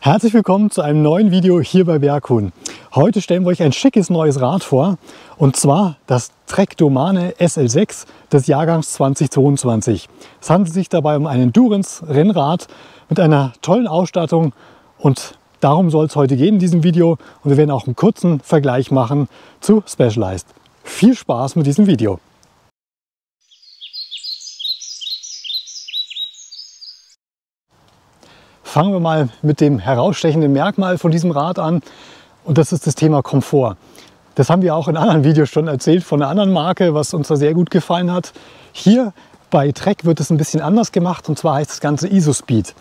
Herzlich willkommen zu einem neuen Video hier bei Berghuhn. Heute stellen wir euch ein schickes neues Rad vor, und zwar das Trek Domane SL6 des Jahrgangs 2022. Es handelt sich dabei um ein Endurance-Rennrad mit einer tollen Ausstattung, und darum soll es heute gehen in diesem Video, und wir werden auch einen kurzen Vergleich machen zu Specialized. Viel Spaß mit diesem Video! Fangen wir mal mit dem herausstechenden Merkmal von diesem Rad an, und das ist das Thema Komfort. Das haben wir auch in anderen Videos schon erzählt von einer anderen Marke, was uns da sehr gut gefallen hat. Hier bei Trek wird es ein bisschen anders gemacht, und zwar heißt das Ganze ISO-Speed.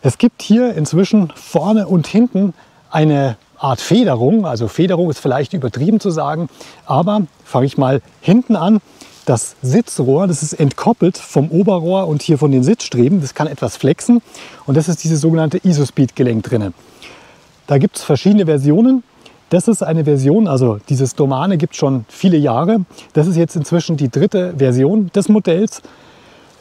Es gibt hier inzwischen vorne und hinten eine Art Federung, also Federung ist vielleicht übertrieben zu sagen, aber fange ich mal hinten an. Das Sitzrohr, das ist entkoppelt vom Oberrohr und hier von den Sitzstreben. Das kann etwas flexen, und das ist dieses sogenannte ISO-Speed-Gelenk drin. Da gibt es verschiedene Versionen. Das ist eine Version, also dieses Domane gibt es schon viele Jahre. Das ist jetzt inzwischen die dritte Version des Modells.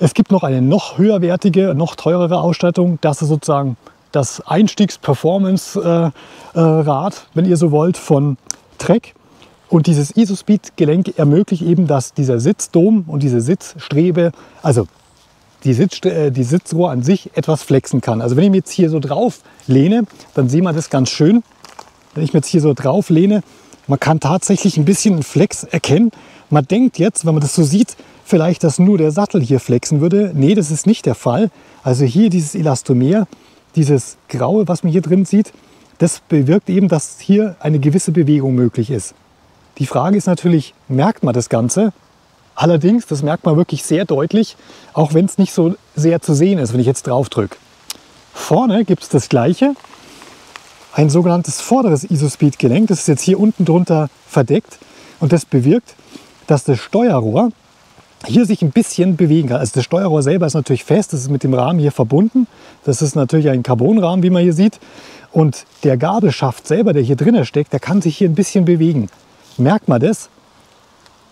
Es gibt noch eine noch höherwertige, noch teurere Ausstattung. Das ist sozusagen das Einstiegs-Performance-Rad, wenn ihr so wollt, von Trek. Und dieses ISO-Speed-Gelenk ermöglicht eben, dass dieser Sitzdom und diese Sitzstrebe, also die Sitzrohr an sich, etwas flexen kann. Also wenn ich mich jetzt hier so drauf lehne, dann sieht man das ganz schön. Wenn ich mich jetzt hier so drauf lehne, man kann tatsächlich ein bisschen einen Flex erkennen. Man denkt jetzt, wenn man das so sieht, vielleicht, dass nur der Sattel hier flexen würde. Nee, das ist nicht der Fall. Also hier dieses Elastomer, dieses Graue, was man hier drin sieht, das bewirkt eben, dass hier eine gewisse Bewegung möglich ist. Die Frage ist natürlich, merkt man das Ganze? Allerdings, das merkt man wirklich sehr deutlich, auch wenn es nicht so sehr zu sehen ist, wenn ich jetzt drauf drücke. Vorne gibt es das Gleiche, ein sogenanntes vorderes ISO-Speed-Gelenk. Das ist jetzt hier unten drunter verdeckt, und das bewirkt, dass das Steuerrohr hier sich ein bisschen bewegen kann. Also das Steuerrohr selber ist natürlich fest, das ist mit dem Rahmen hier verbunden. Das ist natürlich ein Carbonrahmen, wie man hier sieht. Und der Gabelschaft selber, der hier drinnen steckt, der kann sich hier ein bisschen bewegen. Merkt man das?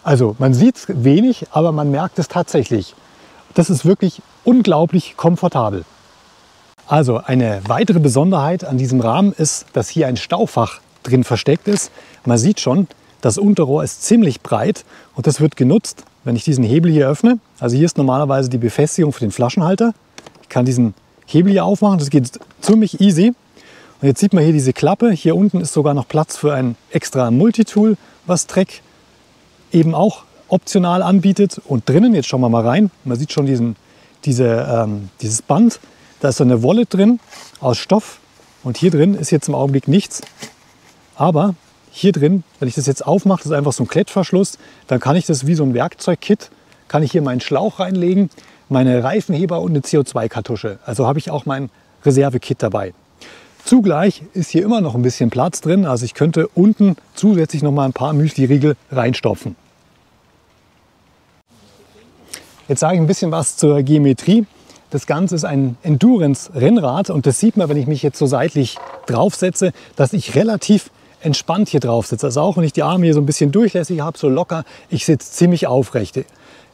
Also man sieht es wenig, aber man merkt es tatsächlich. Das ist wirklich unglaublich komfortabel. Also eine weitere Besonderheit an diesem Rahmen ist, dass hier ein Staufach drin versteckt ist. Man sieht schon, das Unterrohr ist ziemlich breit, und das wird genutzt, wenn ich diesen Hebel hier öffne. Also hier ist normalerweise die Befestigung für den Flaschenhalter. Ich kann diesen Hebel hier aufmachen, das geht ziemlich easy. Und jetzt sieht man hier diese Klappe. Hier unten ist sogar noch Platz für ein extra Multitool, was Trek eben auch optional anbietet. Und drinnen, jetzt schauen wir mal rein, man sieht schon dieses Band. Da ist so eine Wallet drin aus Stoff, und hier drin ist jetzt im Augenblick nichts. Aber hier drin, wenn ich das jetzt aufmache, das ist einfach so ein Klettverschluss, dann kann ich das wie so ein Werkzeugkit, kann ich hier meinen Schlauch reinlegen, meine Reifenheber und eine CO2-Kartusche. Also habe ich auch mein Reservekit dabei. Zugleich ist hier immer noch ein bisschen Platz drin, also ich könnte unten zusätzlich noch mal ein paar Müsli-Riegel reinstopfen. Jetzt sage ich ein bisschen was zur Geometrie. Das Ganze ist ein Endurance-Rennrad, und das sieht man, wenn ich mich jetzt so seitlich draufsetze, dass ich relativ entspannt hier drauf sitze. Also auch wenn ich die Arme hier so ein bisschen durchlässig habe, so locker, ich sitze ziemlich aufrecht.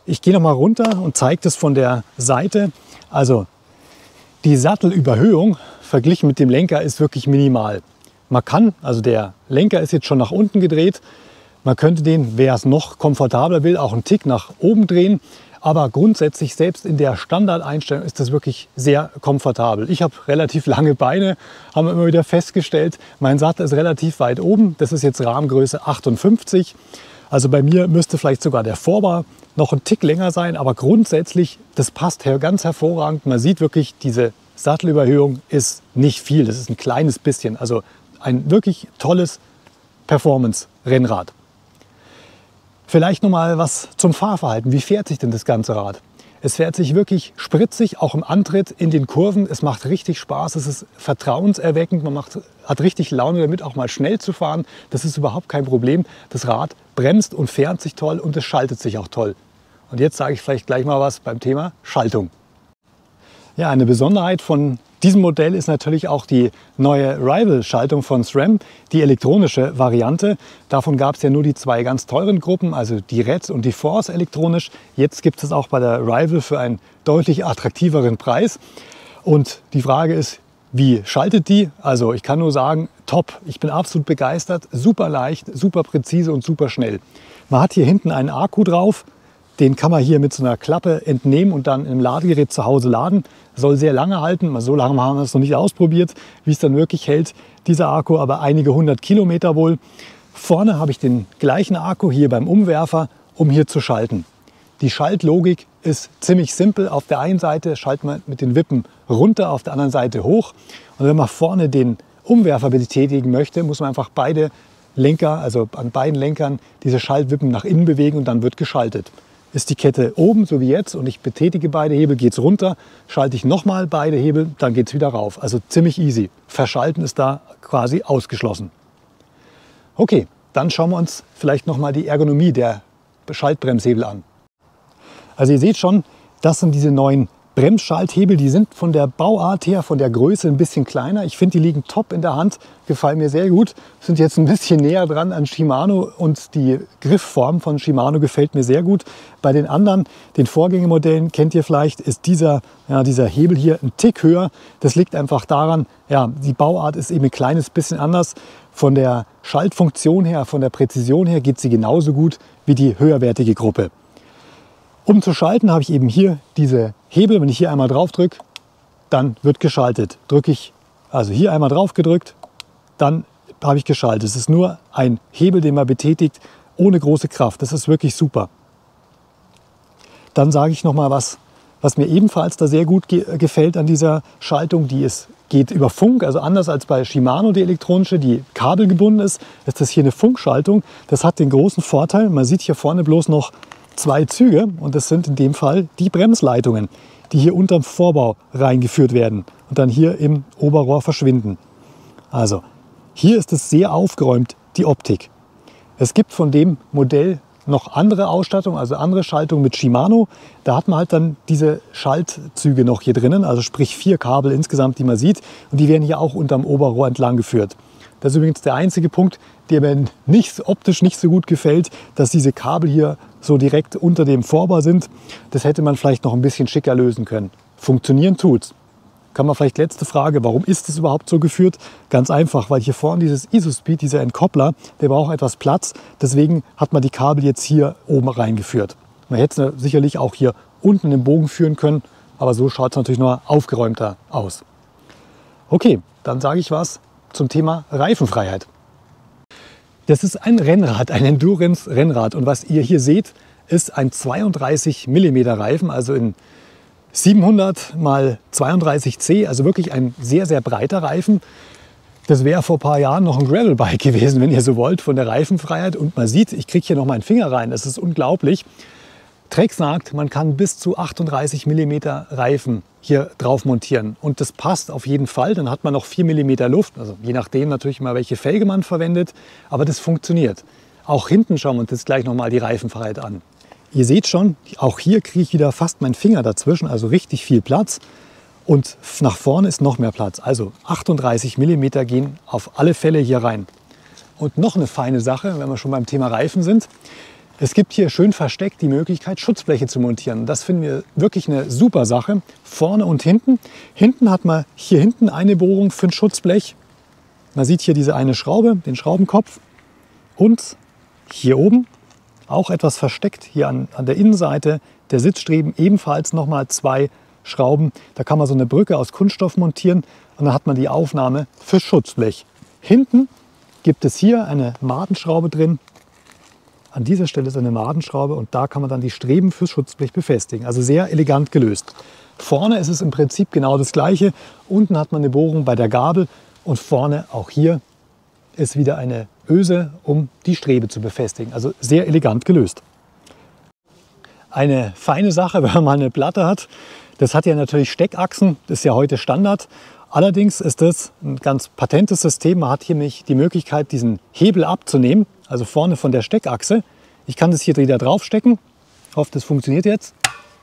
Ich gehe noch mal runter und zeige das von der Seite. Also die Sattelüberhöhung verglichen mit dem Lenker ist wirklich minimal. Man kann, also der Lenker ist jetzt schon nach unten gedreht. Man könnte den, wer es noch komfortabler will, auch einen Tick nach oben drehen. Aber grundsätzlich, selbst in der Standardeinstellung, ist das wirklich sehr komfortabel. Ich habe relativ lange Beine, haben wir immer wieder festgestellt. Mein Sattel ist relativ weit oben. Das ist jetzt Rahmengröße 58. Also bei mir müsste vielleicht sogar der Vorbau noch ein Tick länger sein. Aber grundsätzlich, das passt ganz hervorragend. Man sieht wirklich, diese Sattelüberhöhung ist nicht viel. Das ist ein kleines bisschen. Also ein wirklich tolles Performance-Rennrad. Vielleicht noch mal was zum Fahrverhalten. Wie fährt sich denn das ganze Rad? Es fährt sich wirklich spritzig, auch im Antritt in den Kurven. Es macht richtig Spaß, es ist vertrauenserweckend. Man hat richtig Laune damit, auch mal schnell zu fahren. Das ist überhaupt kein Problem. Das Rad bremst und fährt sich toll, und es schaltet sich auch toll. Und jetzt sage ich vielleicht gleich mal was beim Thema Schaltung. Ja, eine Besonderheit von diesem Modell ist natürlich auch die neue Rival-Schaltung von SRAM, die elektronische Variante. Davon gab es ja nur die zwei ganz teuren Gruppen, also die Red und die Force elektronisch. Jetzt gibt es auch bei der Rival für einen deutlich attraktiveren Preis. Und die Frage ist, Wie schaltet die? Also ich kann nur sagen, top. Ich bin absolut begeistert. Super leicht, super präzise und super schnell. Man hat hier hinten einen Akku drauf. Den kann man hier mit so einer Klappe entnehmen und dann im Ladegerät zu Hause laden. Soll sehr lange halten. So lange haben wir es noch nicht ausprobiert, wie es dann wirklich hält, dieser Akku, aber einige 100 Kilometer wohl. Vorne habe ich den gleichen Akku hier beim Umwerfer, um hier zu schalten. Die Schaltlogik ist ziemlich simpel. Auf der einen Seite schaltet man mit den Wippen runter, auf der anderen Seite hoch. Und wenn man vorne den Umwerfer betätigen möchte, muss man einfach beide Lenker, also an beiden Lenkern, diese Schaltwippen nach innen bewegen und dann wird geschaltet. Ist die Kette oben, so wie jetzt, und ich betätige beide Hebel, geht es runter, schalte ich nochmal beide Hebel, dann geht es wieder rauf. Also ziemlich easy. Verschalten ist da quasi ausgeschlossen. Okay, dann schauen wir uns vielleicht nochmal die Ergonomie der Schaltbremshebel an. Also ihr seht schon, das sind diese neuen Bremsschalthebel. Die sind von der Bauart her, von der Größe ein bisschen kleiner. Ich finde, die liegen top in der Hand, gefallen mir sehr gut. Sind jetzt ein bisschen näher dran an Shimano und die Griffform von Shimano gefällt mir sehr gut. Bei den anderen, den Vorgängermodellen, kennt ihr vielleicht, ist dieser Hebel hier ein Tick höher. Das liegt einfach daran, ja, die Bauart ist eben ein kleines bisschen anders. Von der Schaltfunktion her, von der Präzision her geht sie genauso gut wie die höherwertige Gruppe. Um zu schalten, habe ich eben hier diese Hebel. Wenn ich hier einmal drauf drücke, dann wird geschaltet. Drücke ich also hier einmal drauf gedrückt, dann habe ich geschaltet. Es ist nur ein Hebel, den man betätigt, ohne große Kraft. Das ist wirklich super. Dann sage ich noch mal was mir ebenfalls da sehr gut gefällt an dieser Schaltung. Geht über Funk, also anders als bei Shimano, die elektronische, die kabelgebunden ist das hier eine Funkschaltung. Das hat den großen Vorteil, man sieht hier vorne bloß noch 2 Züge und das sind in dem Fall die Bremsleitungen, die hier unterm Vorbau reingeführt werden und dann hier im Oberrohr verschwinden. Also hier ist es sehr aufgeräumt, die Optik. Es gibt von dem Modell noch andere Ausstattung, also andere Schaltungen mit Shimano. Da hat man halt dann diese Schaltzüge noch hier drinnen, also sprich 4 Kabel insgesamt, die man sieht. Und die werden hier auch unterm Oberrohr entlang geführt. Das ist übrigens der einzige Punkt, der mir optisch nicht so gut gefällt, dass diese Kabel hier so direkt unter dem Vorbau sind. Das hätte man vielleicht noch ein bisschen schicker lösen können. Funktionieren tut's. Kann man vielleicht letzte Frage, warum ist es überhaupt so geführt? Ganz einfach, weil hier vorne dieses ISOSpeed, dieser Entkoppler, der braucht etwas Platz. Deswegen hat man die Kabel jetzt hier oben reingeführt. Man hätte es sicherlich auch hier unten im Bogen führen können, aber so schaut es natürlich noch aufgeräumter aus. Okay, dann sage ich was zum Thema Reifenfreiheit. Das ist ein Rennrad, ein Endurance-Rennrad. Und was ihr hier seht, ist ein 32 mm Reifen, also in 700 x 32C, also wirklich ein sehr, sehr breiter Reifen. Das wäre vor ein paar Jahren noch ein Gravelbike gewesen, wenn ihr so wollt, von der Reifenfreiheit. Und man sieht, ich kriege hier noch meinen Finger rein, das ist unglaublich. Trek sagt, man kann bis zu 38 mm Reifen hier drauf montieren. Und das passt auf jeden Fall. Dann hat man noch 4 mm Luft. Also je nachdem natürlich mal, welche Felge man verwendet. Aber das funktioniert. Auch hinten schauen wir uns jetzt gleich nochmal die Reifenfreiheit an. Ihr seht schon, auch hier kriege ich wieder fast meinen Finger dazwischen. Also richtig viel Platz. Und nach vorne ist noch mehr Platz. Also 38 mm gehen auf alle Fälle hier rein. Und noch eine feine Sache, wenn wir schon beim Thema Reifen sind. Es gibt hier schön versteckt die Möglichkeit, Schutzbleche zu montieren. Das finden wir wirklich eine super Sache. Vorne und hinten. Hinten hat man hier hinten eine Bohrung für ein Schutzblech. Man sieht hier diese eine Schraube, den Schraubenkopf. Und hier oben auch etwas versteckt, hier an der Innenseite der Sitzstreben ebenfalls nochmal 2 Schrauben. Da kann man so eine Brücke aus Kunststoff montieren und dann hat man die Aufnahme für Schutzblech. Hinten gibt es hier eine Madenschraube drin. An dieser Stelle ist eine Madenschraube und da kann man dann die Streben fürs Schutzblech befestigen. Also sehr elegant gelöst. Vorne ist es im Prinzip genau das Gleiche. Unten hat man eine Bohrung bei der Gabel und vorne auch hier ist wieder eine Öse, um die Strebe zu befestigen. Also sehr elegant gelöst. Eine feine Sache, wenn man mal eine Platte hat. Das hat ja natürlich Steckachsen, das ist ja heute Standard. Allerdings ist das ein ganz patentes System. Man hat hier die Möglichkeit, diesen Hebel abzunehmen, also vorne von der Steckachse. Ich kann das hier wieder draufstecken. Ich hoffe, das funktioniert jetzt.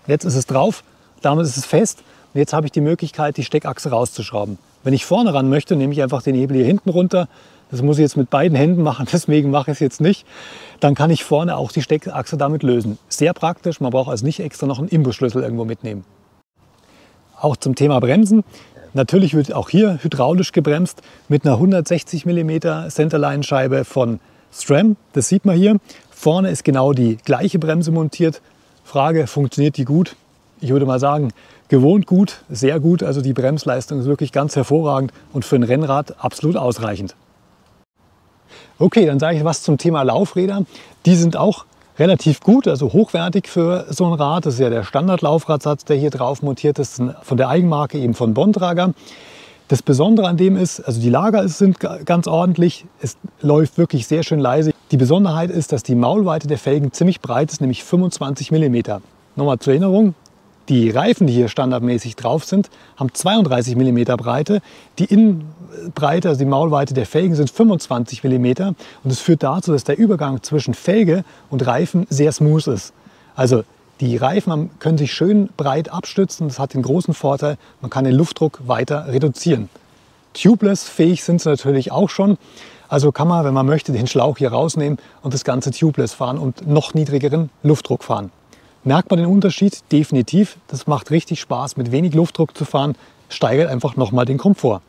Jetzt ist es drauf, damit ist es fest. Und jetzt habe ich die Möglichkeit, die Steckachse rauszuschrauben. Wenn ich vorne ran möchte, nehme ich einfach den Hebel hier hinten runter. Das muss ich jetzt mit beiden Händen machen, deswegen mache ich es jetzt nicht. Dann kann ich vorne auch die Steckachse damit lösen. Sehr praktisch, man braucht also nicht extra noch einen Imbusschlüssel irgendwo mitnehmen. Auch zum Thema Bremsen. natürlich wird auch hier hydraulisch gebremst mit einer 160 mm Centerline-Scheibe von SRAM. Das sieht man hier. Vorne ist genau die gleiche Bremse montiert. Frage, funktioniert die gut? Ich würde mal sagen, gewohnt gut, sehr gut. Also die Bremsleistung ist wirklich ganz hervorragend und für ein Rennrad absolut ausreichend. Okay, dann sage ich was zum Thema Laufräder. Die sind auch relativ gut, also hochwertig für so ein Rad. Das ist ja der Standardlaufradsatz, der hier drauf montiert ist, von der Eigenmarke eben von Bontrager. Das Besondere an dem ist, also die Lager sind ganz ordentlich, es läuft wirklich sehr schön leise. Die Besonderheit ist, dass die Maulweite der Felgen ziemlich breit ist, nämlich 25 mm. Nochmal zur Erinnerung, die Reifen, die hier standardmäßig drauf sind, haben 32 mm Breite. Die Innenbreite, also die Maulweite der Felgen, sind 25 mm. Und das führt dazu, dass der Übergang zwischen Felge und Reifen sehr smooth ist. Also die Reifen können sich schön breit abstützen. Das hat den großen Vorteil, man kann den Luftdruck weiter reduzieren. Tubeless-fähig sind sie natürlich auch schon. Also kann man, wenn man möchte, den Schlauch hier rausnehmen und das Ganze tubeless fahren und noch niedrigeren Luftdruck fahren. Merkt man den Unterschied? Definitiv. Das macht richtig Spaß, mit wenig Luftdruck zu fahren. Steigert einfach nochmal den Komfort.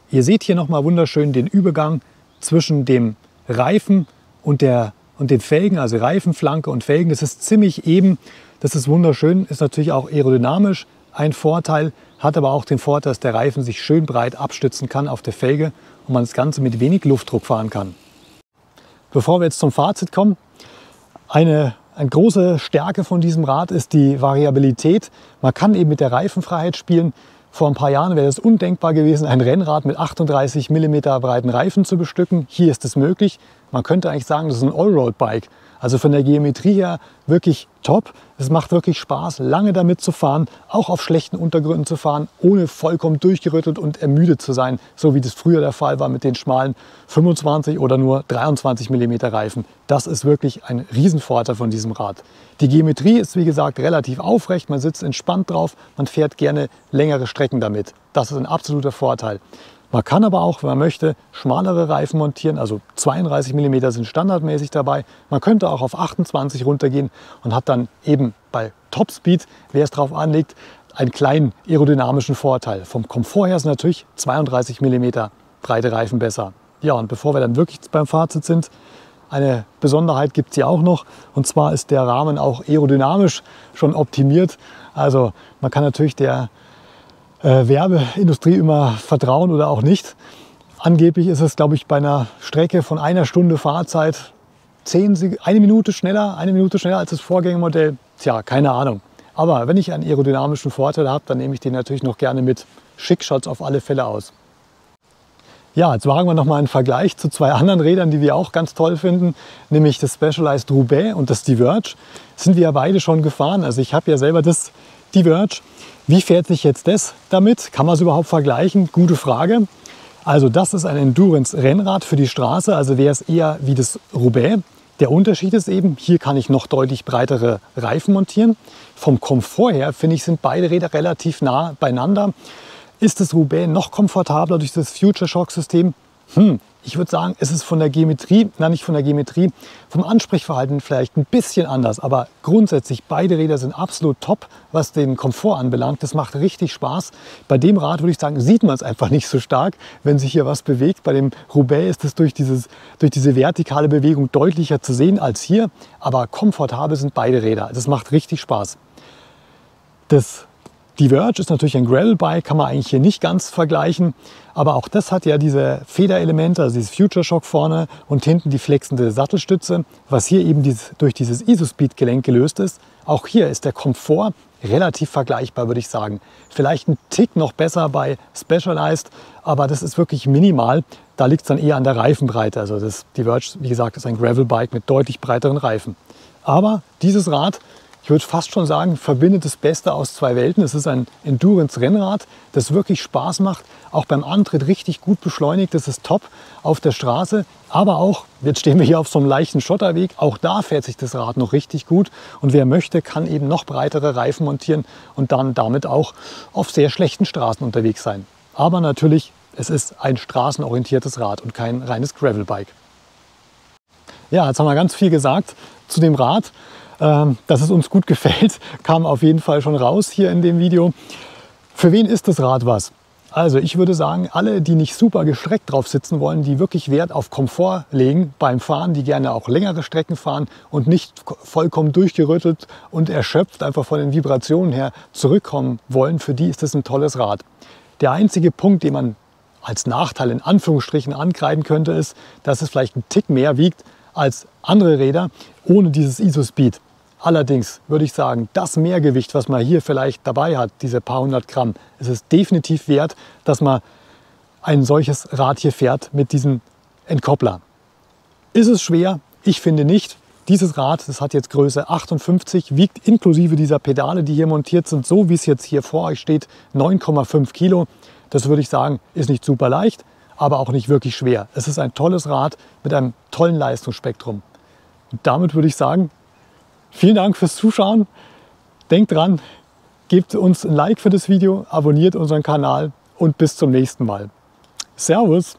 Ihr seht hier nochmal wunderschön den Übergang zwischen dem Reifen und den Felgen, also Reifenflanke und Felgen. Das ist ziemlich eben. Das ist wunderschön, ist natürlich auch aerodynamisch ein Vorteil, hat aber auch den Vorteil, dass der Reifen sich schön breit abstützen kann auf der Felge und man das Ganze mit wenig Luftdruck fahren kann. Bevor wir jetzt zum Fazit kommen, eine große Stärke von diesem Rad ist die Variabilität. Man kann eben mit der Reifenfreiheit spielen. Vor ein paar Jahren wäre es undenkbar gewesen, ein Rennrad mit 38 mm breiten Reifen zu bestücken. Hier ist es möglich. Man könnte eigentlich sagen, das ist ein Allroad-Bike. Also von der Geometrie her wirklich top. Es macht wirklich Spaß, lange damit zu fahren, auch auf schlechten Untergründen zu fahren, ohne vollkommen durchgerüttelt und ermüdet zu sein, so wie das früher der Fall war mit den schmalen 25 oder nur 23 mm Reifen. Das ist wirklich ein Riesenvorteil von diesem Rad. Die Geometrie ist, wie gesagt, relativ aufrecht, man sitzt entspannt drauf, man fährt gerne längere Strecken damit. Das ist ein absoluter Vorteil. Man kann aber auch, wenn man möchte, schmalere Reifen montieren, also 32 mm sind standardmäßig dabei. Man könnte auch auf 28 runtergehen und hat dann eben bei Topspeed, wer es drauf anlegt, einen kleinen aerodynamischen Vorteil. Vom Komfort her sind natürlich 32 mm breite Reifen besser. Ja, und bevor wir dann wirklich beim Fazit sind, eine Besonderheit gibt es hier auch noch, und zwar ist der Rahmen auch aerodynamisch schon optimiert. Also man kann natürlich der Werbeindustrie immer vertrauen oder auch nicht. Angeblich ist es, glaube ich, bei einer Strecke von einer Stunde Fahrzeit eine Minute schneller als das Vorgängermodell. Tja, keine Ahnung. Aber wenn ich einen aerodynamischen Vorteil habe, dann nehme ich den natürlich noch gerne mit. Schick schaut es auf alle Fälle aus. Ja, jetzt wagen wir noch mal einen Vergleich zu zwei anderen Rädern, die wir auch ganz toll finden, nämlich das Specialized Roubaix und das Diverge. Sind wir ja beide schon gefahren. Also ich habe ja selber das Diverge. Wie fährt sich jetzt das damit? Kann man es überhaupt vergleichen? Gute Frage. Also das ist ein Endurance-Rennrad für die Straße, also wäre es eher wie das Roubaix. Der Unterschied ist eben, hier kann ich noch deutlich breitere Reifen montieren. Vom Komfort her, finde ich, sind beide Räder relativ nah beieinander. Ist das Roubaix noch komfortabler durch das Future Shock-System? Ich würde sagen, es ist von der Geometrie, vom Ansprechverhalten vielleicht ein bisschen anders. Aber grundsätzlich, beide Räder sind absolut top, was den Komfort anbelangt. Das macht richtig Spaß. Bei dem Rad würde ich sagen, sieht man es einfach nicht so stark, wenn sich hier was bewegt. Bei dem Roubaix ist es durch diese vertikale Bewegung deutlicher zu sehen als hier. Aber komfortabel sind beide Räder. Das macht richtig Spaß. Das Diverge ist natürlich ein Gravel-Bike, kann man eigentlich hier nicht ganz vergleichen. Aber auch das hat ja diese Federelemente, also dieses Future Shock vorne und hinten die flexende Sattelstütze, was hier eben durch dieses Isospeed-Gelenk gelöst ist. Auch hier ist der Komfort relativ vergleichbar, würde ich sagen. Vielleicht ein Tick noch besser bei Specialized, aber das ist wirklich minimal. Da liegt es dann eher an der Reifenbreite. Also das Diverge, wie gesagt, ist ein Gravel-Bike mit deutlich breiteren Reifen. Aber dieses Rad, ich würde fast schon sagen, verbindet das Beste aus zwei Welten. Es ist ein Endurance-Rennrad, das wirklich Spaß macht, auch beim Antritt richtig gut beschleunigt. Das ist top auf der Straße, aber auch, jetzt stehen wir hier auf so einem leichten Schotterweg, auch da fährt sich das Rad noch richtig gut. Und wer möchte, kann eben noch breitere Reifen montieren und dann damit auch auf sehr schlechten Straßen unterwegs sein. Aber natürlich, es ist ein straßenorientiertes Rad und kein reines Gravel-Bike. Ja, jetzt haben wir ganz viel gesagt zu dem Rad. Dass es uns gut gefällt, kam auf jeden Fall schon raus hier in dem Video. Für wen ist das Rad was? Also ich würde sagen, alle, die nicht super gestreckt drauf sitzen wollen, die wirklich Wert auf Komfort legen beim Fahren, die gerne auch längere Strecken fahren und nicht vollkommen durchgerüttelt und erschöpft einfach von den Vibrationen her zurückkommen wollen, für die ist das ein tolles Rad. Der einzige Punkt, den man als Nachteil in Anführungsstrichen ankreiden könnte, ist, dass es vielleicht einen Tick mehr wiegt als andere Räder ohne dieses ISO-Speed. Allerdings würde ich sagen, das Mehrgewicht, was man hier vielleicht dabei hat, diese paar hundert Gramm, ist es definitiv wert, dass man ein solches Rad hier fährt mit diesem Entkoppler. Ist es schwer? Ich finde nicht. Dieses Rad, das hat jetzt Größe 58, wiegt inklusive dieser Pedale, die hier montiert sind, so wie es jetzt hier vor euch steht, 9,5 Kilo. Das würde ich sagen, ist nicht super leicht, aber auch nicht wirklich schwer. Es ist ein tolles Rad mit einem tollen Leistungsspektrum. Und damit würde ich sagen, vielen Dank fürs Zuschauen. Denkt dran, gebt uns ein Like für das Video, abonniert unseren Kanal und bis zum nächsten Mal. Servus!